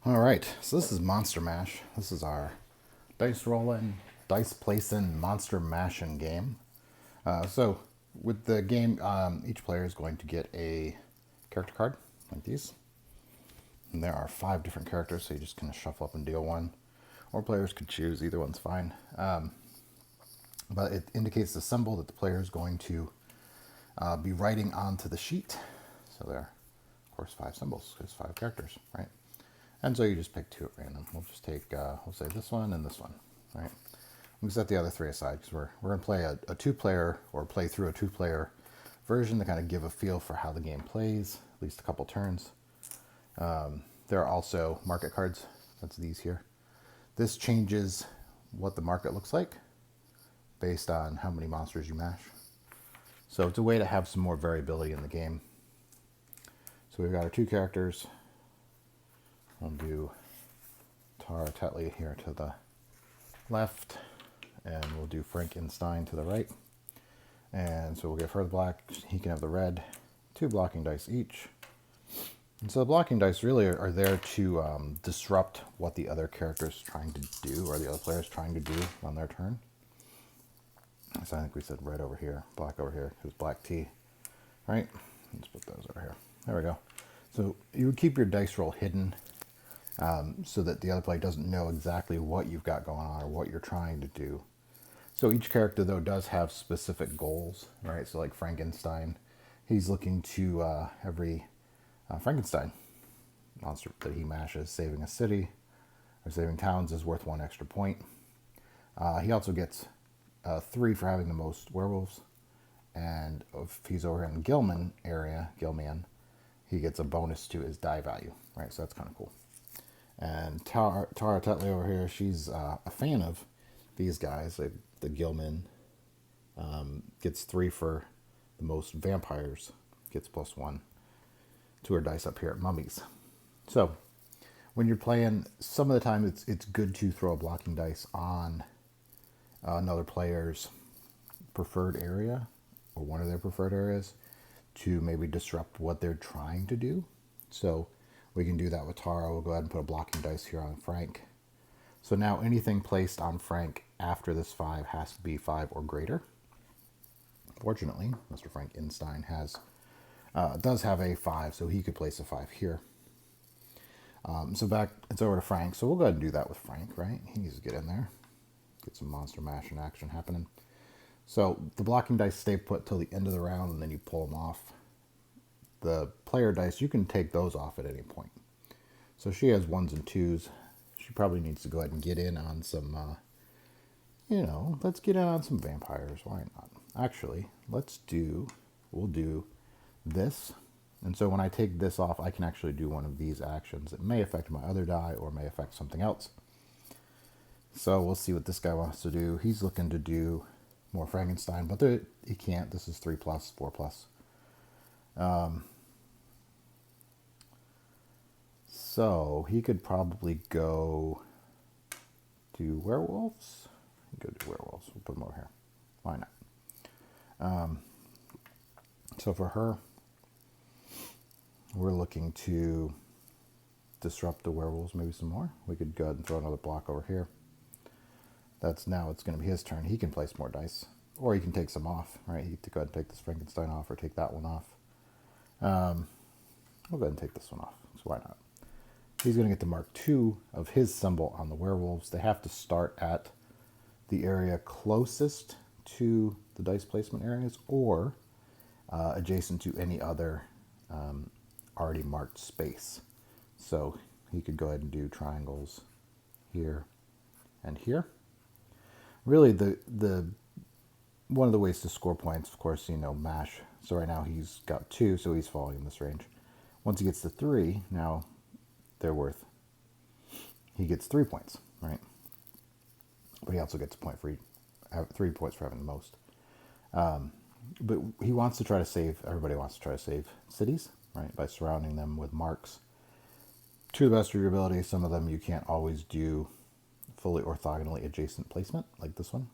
All right, so this is Monster Mash. This is our dice rolling, dice placing, monster mashing game. So with the game, each player is going to get a character card like these. And there are 5 different characters, so you just kind of shuffle up and deal one. Or players could choose, either one's fine. But it indicates the symbol that the player is going to be writing onto the sheet. So there are, of course, 5 symbols, because 5 characters, right? And so you just pick 2 at random. We'll just take, we'll say this one and this one, right? We'll set the other 3 aside because we're going to play a 2-player or play through a 2-player version to kind of give a feel for how the game plays, at least a couple turns. There are also market cards. That's these here. This changes what the market looks like based on how many monsters you mash. So it's a way to have some more variability in the game. So we've got our 2 characters. We'll do Tara Tetley here to the left, and we'll do Frankenstein to the right. And so we'll give her the black, he can have the red, 2 blocking dice each. And so the blocking dice really are there to disrupt what the other character is trying to do, or the other player is trying to do on their turn. So I think we said red over here, black over here, because black tea, right? Let's put those over here. There we go. So you would keep your dice roll hidden so that the other player doesn't know exactly what you've got going on or what you're trying to do. So each character, though, does have specific goals, right? So like Frankenstein, he's looking to every Frankenstein monster that he mashes, saving a city or saving towns is worth 1 extra point. He also gets 3 for having the most werewolves. And if he's over in the Gilman area, Gilman, he gets a bonus to his die value, right? So that's kind of cool. And Tara Tetley over here, she's a fan of these guys. Like the Gilman gets 3 for the most vampires, gets +1 to her dice up here at mummies. So when you're playing, some of the time it's good to throw a blocking dice on another player's preferred area or one of their preferred areas to maybe disrupt what they're trying to do. So we can do that with Tara. We'll go ahead and put a blocking dice here on Frank. So now anything placed on Frank after this 5 has to be 5 or greater. Fortunately, Mr. Frankenstein does have a 5, so he could place a 5 here. So back, it's over to Frank. So we'll go ahead and do that with Frank, right? He needs to get in there. Get some monster mash in action happening. So the blocking dice stay put till the end of the round, and then you pull them off. The player dice, you can take those off at any point. So she has 1s and 2s. She probably needs to go ahead and get in on some, let's get in on some vampires. Why not? Actually, we'll do this. And so when I take this off, I can actually do one of these actions. It may affect my other die or may affect something else. So we'll see what this guy wants to do. He's looking to do more Frankenstein, but he can't. This is 3+, 4+. So he could probably go do werewolves. Go do werewolves. We'll put them over here. Why not? So for her, we're looking to disrupt the werewolves maybe some more. We could go ahead and throw another block over here. It's going to be his turn. He can place more dice, or he can take some off, right? He could go ahead and take this Frankenstein off or take that one off. We'll go ahead and take this one off, so why not? He's going to get to mark 2 of his symbol on the werewolves. They have to start at the area closest to the dice placement areas or adjacent to any other already marked space. So he could go ahead and do triangles here and here. Really, the one of the ways to score points, of course, mash. So right now he's got 2, so he's falling in this range. Once he gets to 3, now he gets 3 points, right? But he also gets a point for 3 points for having the most. But he wants to try to save, everybody wants to try to save cities, right? By surrounding them with marks. To the best of your ability, some of them you can't always do fully orthogonally adjacent placement, like this one.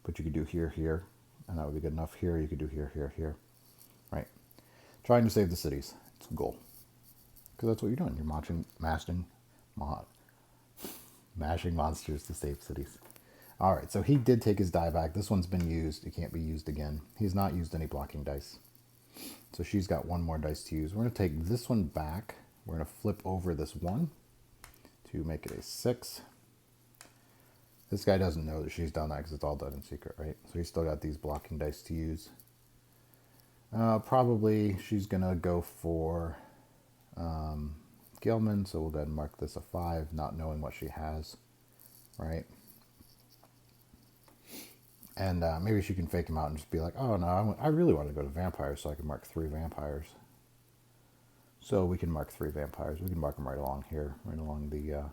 But you could do here, here, and that would be good enough. Here, you could do here, here, here, right? Trying to save the cities. It's a goal. Because that's what you're doing. You're Mashing monsters to save cities. All right, so he did take his die back. This one's been used. It can't be used again. He's not used any blocking dice. So she's got one more dice to use. We're going to take this one back. We're going to flip over this one to make it a 6. This guy doesn't know that she's done that because it's all done in secret, right? So he's still got these blocking dice to use. Probably she's going to go for Gilman, so we'll go ahead and mark this a 5, not knowing what she has, right? And maybe she can fake him out and just be like, oh no, I really want to go to vampires, so I can mark 3 vampires. So we can mark 3 vampires. We can mark them right along here, right along the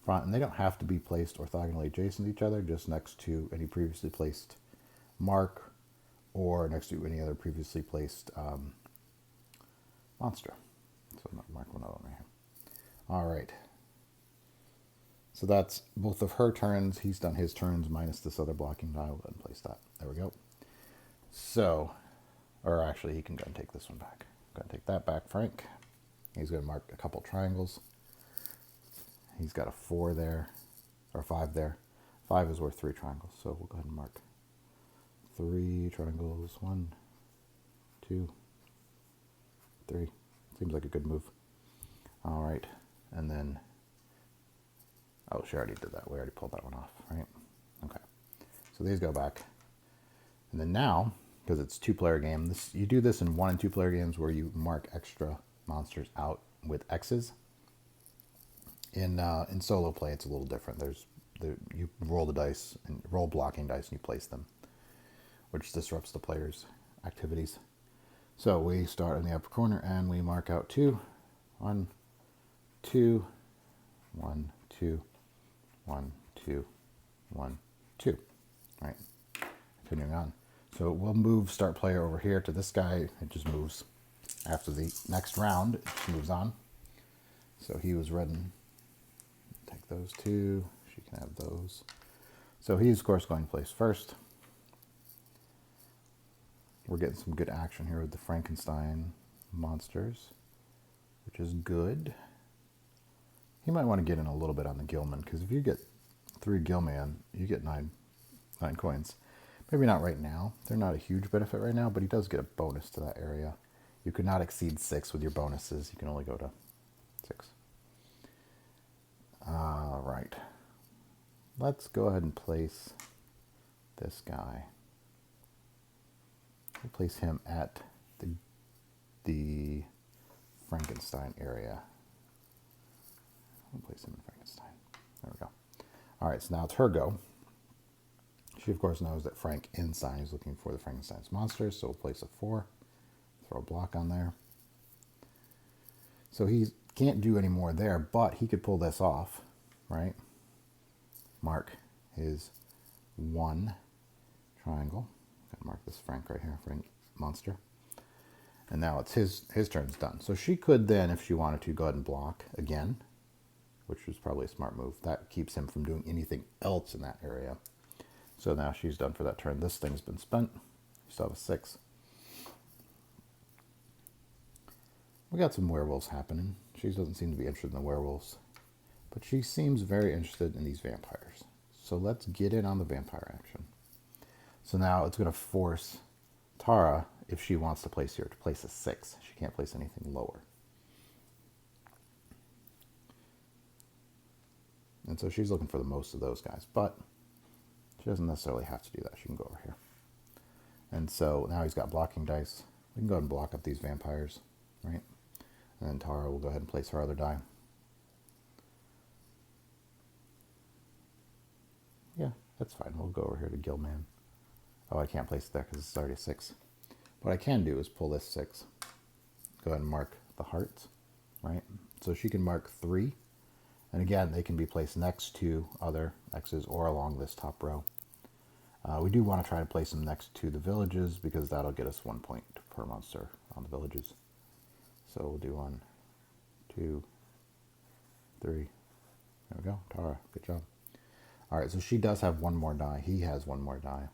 front. And they don't have to be placed orthogonally adjacent to each other, just next to any previously placed mark or next to any other previously placed monster. So I'm going to mark one of them right here. All right. So that's both of her turns. He's done his turns minus this other blocking die. We'll go ahead and place that. There we go. So, or actually he can go and take this one back. Go ahead and take that back, Frank. He's going to mark a couple triangles. He's got a 4 there, or 5 there. 5 is worth 3 triangles. So we'll go ahead and mark 3 triangles. 1, 2, 3. Seems like a good move. All right. And then, oh, she already did that. We already pulled that one off, right? Okay. So these go back. And then now, because it's 2-player game, you do this in 1 and 2-player games where you mark extra monsters out with X's. In solo play, it's a little different. You roll the dice and roll blocking dice and you place them, which disrupts the player's activities. So we start in the upper corner and we mark out 2. 1, 2, 1, 2, 1, 2, 1, 2. All right, continuing on. So we'll move start player over here to this guy. It just moves after the next round. It just moves on. So he was ready. Take those 2. She can have those. So he's, of course, going to place first. We're getting some good action here with the Frankenstein monsters, which is good. He might want to get in a little bit on the Gilman, because if you get 3 Gilman, you get 9 coins. Maybe not right now. They're not a huge benefit right now, but he does get a bonus to that area. You could not exceed 6 with your bonuses. You can only go to 6. All right. Let's go ahead and place this guy. We'll place him at the Frankenstein area. We'll place him in Frankenstein. There we go. All right, so now it's her go. She, of course, knows that Frank inside is looking for the Frankenstein's monsters, so we'll place a 4. Throw a block on there. So he can't do any more there, but he could pull this off, right? Mark his 1 triangle. Gotta mark this Frank right here, Frank monster. And now it's his turn's done. So she could then, if she wanted to, go ahead and block again, which was probably a smart move. That keeps him from doing anything else in that area. So now she's done for that turn. This thing's been spent. You still have a 6. We got some werewolves happening. She doesn't seem to be interested in the werewolves, but she seems very interested in these vampires. So let's get in on the vampire action. So now it's going to force Tara, if she wants to place here, to place a 6. She can't place anything lower. And so she's looking for the most of those guys, but she doesn't necessarily have to do that. She can go over here. And so now he's got blocking dice. We can go ahead and block up these vampires, right? And then Tara will go ahead and place her other die. Yeah, that's fine. We'll go over here to Gilman. Oh, I can't place it there because it's already a 6. What I can do is pull this 6. Go ahead and mark the hearts, right? So she can mark 3. And again, they can be placed next to other X's or along this top row. We do want to try to place them next to the villages because that'll get us 1 point per monster on the villages. So we'll do 1, 2, 3. There we go. Tara, good job. All right, so she does have 1 more die. He has 1 more die.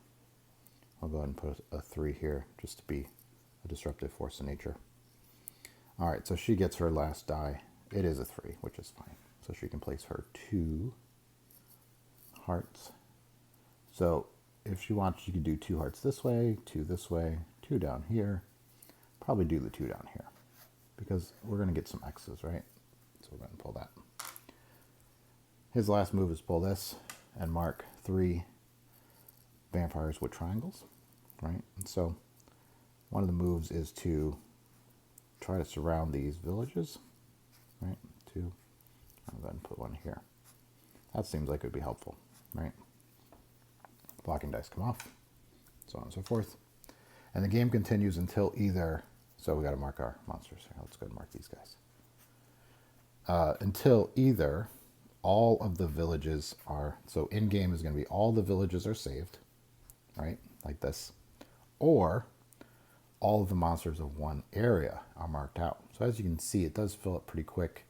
I'll go ahead and put a 3 here just to be a disruptive force in nature. All right, so she gets her last die it is a 3, which is fine. So she can place her 2 hearts. So if she wants, she could do 2 hearts this way, 2 this way, 2 down here. Probably do the 2 down here because we're going to get some X's, right? So we're going to pull that. His last move is pull this and mark 3 vampires with triangles, right? And so one of the moves is to try to surround these villages, right? 2. I'm going to put 1 here. That seems like it would be helpful, right? Blocking dice come off, so on and so forth. And the game continues until either, so we got to mark our monsters here. Let's go ahead and mark these guys. Until either all of the villages are, so in game is going to be all the villages are saved, right? Like this. Or all of the monsters of one area are marked out. So as you can see, it does fill up pretty quick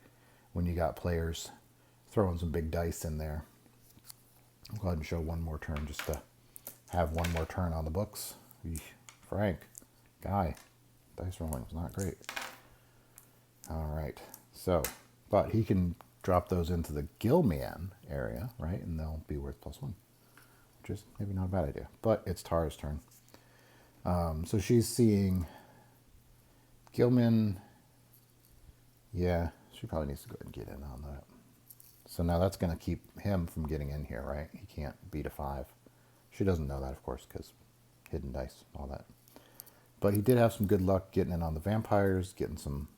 when you got players throwing some big dice in there. I'll go ahead and show one more turn just to have one more turn on the books. Frank, guy, dice rolling is not great. All right, so, but he can drop those into the Gilman area, right? And they'll be worth +1, which is maybe not a bad idea. But it's Tara's turn. So she's seeing Gilman. Yeah, she probably needs to go ahead and get in on that. So now that's going to keep him from getting in here, right? He can't beat a 5. She doesn't know that, of course, because hidden dice, all that. But he did have some good luck getting in on the vampires, getting some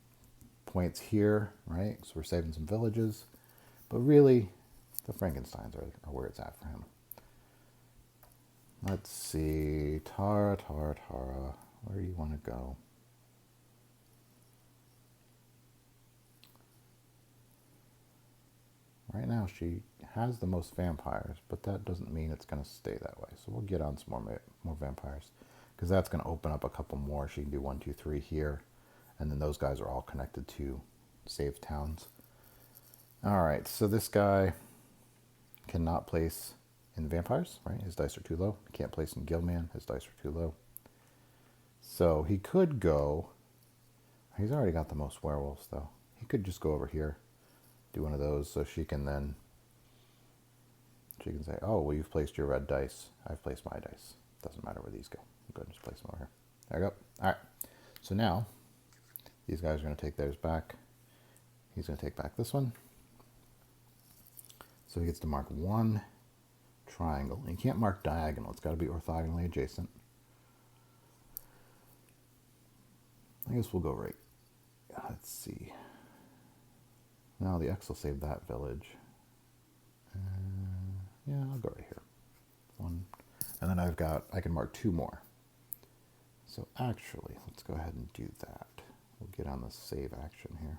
points here, right? So we're saving some villages. But really, the Frankensteins are where it's at for him. Let's see. Tara. Where do you want to go? Right now, she has the most vampires, but that doesn't mean it's going to stay that way. So we'll get on some more vampires, because that's going to open up a couple more. She can do 1, 2, 3 here, and then those guys are all connected to saved towns. All right, so this guy cannot place in vampires, right? His dice are too low. He can't place in Guildman. His dice are too low. So he could go. He's already got the most werewolves, though. He could just go over here, do one of those, so she can say, oh, well, you've placed your red dice. I've placed my dice. Doesn't matter where these go. Go ahead and just place them over here. There we go. All right. So now these guys are going to take theirs back. He's going to take back this one. So he gets to mark 1 triangle. And you can't mark diagonal. It's got to be orthogonally adjacent. I guess we'll go right. Let's see. Now the X will save that village. Yeah, I'll go right here. 1. And then I can mark 2 more. So actually, let's go ahead and do that. We'll get on the save action here.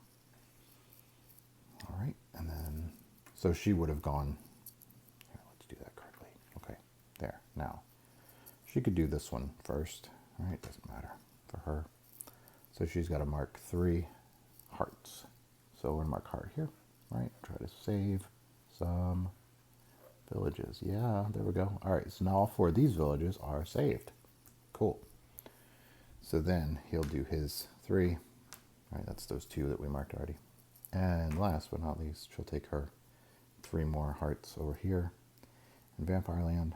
All right, and then, so she would have gone, here, let's do that correctly. Okay, there, now. She could do this one first, all right? Doesn't matter for her. So she's got to mark 3 hearts. So we're going to mark heart here, right? Try to save some villages. Yeah, there we go. All right, so now all 4 of these villages are saved. Cool. So then he'll do his 3. All right, that's those 2 that we marked already. And last but not least, she'll take her 3 more hearts over here in Vampire Land.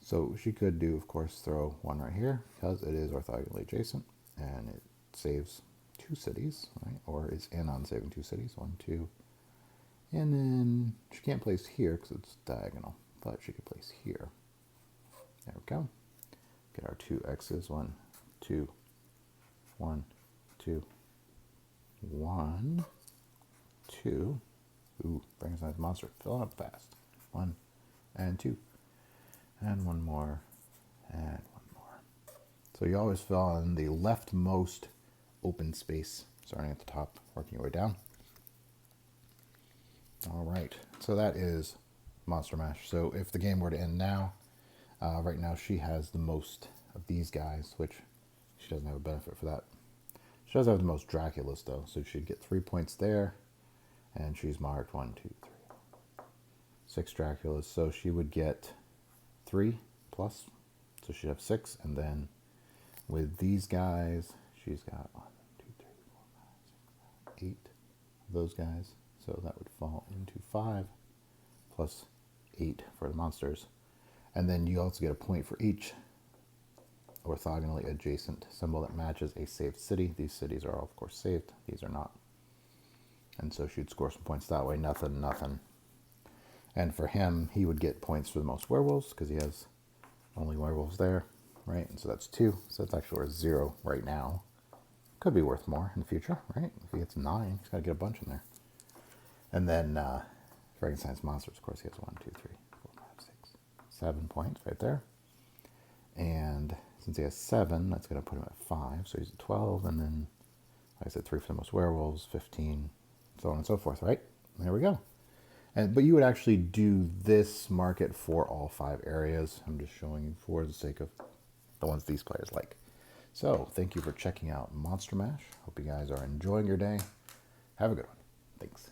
So she could do, of course, throw 1 right here because it is orthogonally adjacent and it saves 2 cities, right? Or is in on saving 2 cities. 1, 2. And then she can't place here because it's diagonal, but she could place here. There we go. Get our 2 X's. 1, 2, 1, 2, 1, 2. Ooh, Frankenstein's monster filling up fast. 1 and 2. And 1 more. And 1 more. So you always fill in the leftmost open space, starting at the top, working your way down. All right, so that is Monster Mash. So if the game were to end now, right now she has the most of these guys, which she doesn't have a benefit for that. She does have the most Draculas, though, so she'd get 3 points there, and she's marked 1, 2, 3, 6 Draculas, so she would get 3 plus, so she'd have 6, and then with these guys, she's got 1, 2, 3, 4, 5, 6, 7, 8, those guys. So that would fall into 5 plus 8 for the monsters. And then you also get a point for each orthogonally adjacent symbol that matches a saved city. These cities are all, of course, saved. These are not. And so she'd score some points that way. Nothing, nothing. And for him, he would get points for the most werewolves because he has only werewolves there, right? And so that's 2. So that's actually worth 0 right now. Could be worth more in the future, right? If he gets 9, he's got to get a bunch in there. And then Frankenstein's monsters, of course, he has 1, 2, 3, 4, 5, 6, 7 points right there. And since he has 7, that's going to put him at 5. So he's at 12. And then, like I said, 3 for the most werewolves, 15, so on and so forth, right? There we go. But you would actually do this market for all 5 areas. I'm just showing you for the sake of the ones these players like. So thank you for checking out Monster Mash. Hope you guys are enjoying your day. Have a good one. Thanks.